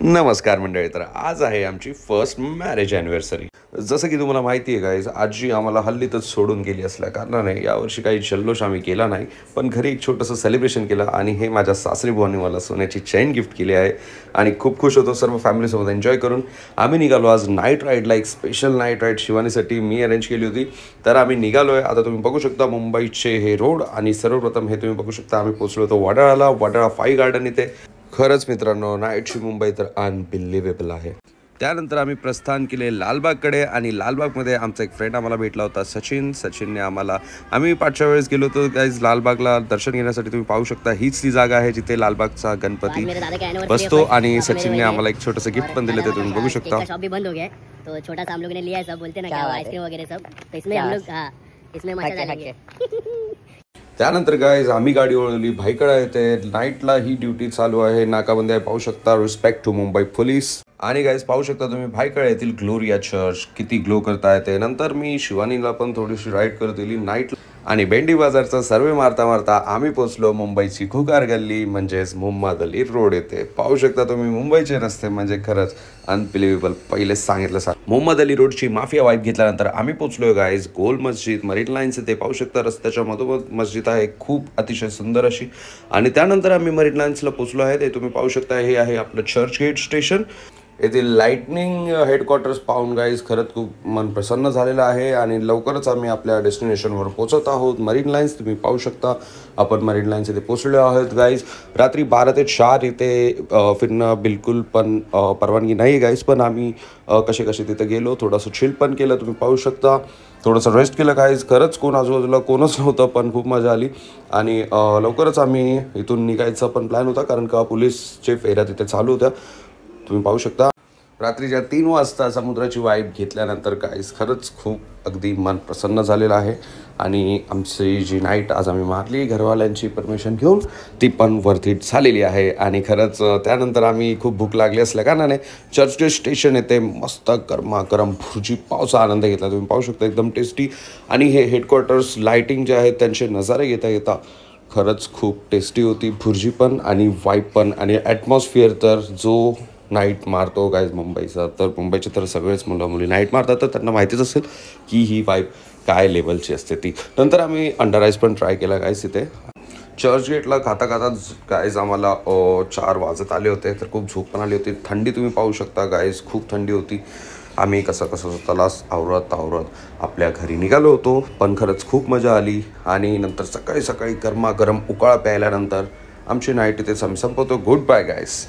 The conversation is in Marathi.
नमस्कार मंडळी. तर आज आहे आमची फर्स्ट मॅरेज ॲनिव्हर्सरी. जसं की तुम्हाला माहिती आहे गाईज, आजी आम्हाला हल्लीतच सोडून गेली असल्या कारणाने यावर्षी काही जल्लोष आम्ही केला नाही, पण घरी एक छोटंसं सेलिब्रेशन केलं आणि हे माझ्या सासरी बुवांनी मला सोन्याची चेन गिफ्ट केली आहे आणि खूप खुश होतो सर्व फॅमिलीसोबत एन्जॉय करून. आम्ही निघालो आज नाईट राईडला. एक स्पेशल नाईट राईड शिवानीसाठी मी अरेंज केली होती. तर आम्ही निघालो आहे. आता तुम्ही बघू शकता मुंबईचे हे रोड आणि सर्वप्रथम हे तुम्ही बघू शकता आम्ही पोहोचलो होतो वडाळाला. वडाळा 5 गार्डन इथे. खरंच मित्रांनो, नाईटची मुंबई तर अनबिलिव्हेबल आहे. त्यानंतर आम्ही प्रस्थान केले लालबागकडे आणि लालबागमध्ये आमचा एक फ्रेंड आम्हाला भेटला होता सचिनने आम्ही पाठच्या वेळेस गेलो होतो गाईज लालबागला दर्शन घेण्यासाठी. तुम्ही पाहू शकता हीच ती जागा आहे जिथे लालबागचा गणपती बसतो आणि सचिनने आम्हाला एक छोटंसं गिफ्ट पण दिलं, ते तुम्ही बघू शकता. शॉप भी बंद हो गया तो छोटा सा हम लोग ने लिया है, सब बोलते ना क्या आइसक्रीम वगैरह सब, तो इसमें हम लोग इसमें मजा डालेंगे. त्यानंतर गाईज आम्ही गाडी वळवली भाईकडे येते. नाईटला ही ड्युटी चालू आहे, नाकाबंदी आहे. पाहू शकता रिस्पेक्ट टू मुंबई पोलीस. आणि गाईज पाहू शकता तुम्ही भाईकडे येथील ग्लोरिया चर्च किती ग्लो करता येते. नंतर मी शिवानीला पण थोडीशी राईड करत दिली नाईट आणि भेंडी बाजारचा सर्वे मारता मारता आम्ही पोहोचलो मुंबईची खुकार गल्ली म्हणजेच मोहम्मद अली रोड येते. पाहू शकता तुम्ही मुंबईचे रस्ते म्हणजे खरंच अनबिलिव्हेबल. पहिलेच सांगितलं मोहम्मद अली रोडची माफिया वाईब घेतल्यानंतर आम्ही पोहोचलो गाईज गोल मस्जिद मरीन लाईन्स येते. पाहू शकता रस्त्याच्या मधोमध मस्जिद आहे, खूप अतिशय सुंदर अशी. आणि त्यानंतर आम्ही मरीन लाईन्सला पोहोचलो आहे. ते तुम्ही पाहू शकता हे आहे आपलं चर्च गेट स्टेशन. येथील लाईटनिंग हेडक्वार्टर्स पाहून गाईज खरंच खूप मन प्रसन्न झालेलं आहे आणि लवकरच आम्ही आपल्या डेस्टिनेशनवर पोहोचत आहोत. मरीन लाईन्स तुम्ही पाहू शकता. आपण मरीन लाईन्स इथे पोहोचलो आहोत गाईज. रात्री 12 ते 4 इथे फिरणं बिलकुल पण परवानगी नाही गाईज, पण आम्ही कसे तिथे गेलो, थोडंसं चिल पण केलं. तुम्ही पाहू शकता थोडंसं रेस्ट केलं गाईज. खरंच कोण आजूबाजूला कोणच नव्हतं, पण खूप मजा आली. आणि लवकरच आम्ही इथून निघायचा पण प्लॅन होता, कारण का पोलीसचे फेऱ्या तिथे चालू होत्या. तुम्ही पाहू शकता रात्रीच्या 3 वाजता समुद्राची वाईब घेतल्यानंतर गाईज खरंच खूप अगदी मन प्रसन्न झालेलं आहे. आणि आमची जी नाईट आज आम्ही मारली घरवाल्यांची परमिशन घेऊन, ती पण वर्थिट झालेली आहे. आणि खरंच त्यानंतर आम्ही खूप भूक लागली असल्या कारणाने चर्चगेट स्टेशन येथे मस्त गरमागरम भुर्जी पावचा आनंद घेतला. तुम्ही पाहू शकता एकदम टेस्टी. आणि हे हेडक्वार्टर्स लाईटिंग जे आहेत त्यांचे नजारे घेता खरंच खूप टेस्टी होती भुर्जी पण आणि वाईब पण. आणि ॲटमॉस्फिअर तर जो नाईट मारतो गाईज मुंबईचा, तर मुंबईचे तर सगळेच मुलं मुली नाईट मारतात, तर त्यांना माहितीच असेल की ही वाईब काय लेवलची असते ती. नंतर आम्ही अंडर आईस पण ट्राय केला गाईज तिथे. चर्चगेटला खाता गाईज आम्हाला 4 वाजत आले होते, तर खूप झोप पण आली होती. थंडी तुम्ही पाहू शकता गाईज, खूप थंडी होती. आम्ही कसं स्वतःला आवरत आपल्या घरी निघालो होतो, पण खरंच खूप मजा आली. आणि नंतर सकाळी गरमागरम उकाळा प्यायल्यानंतर आमची नाईट इथेच आम्ही संपवतो. Good bye guys.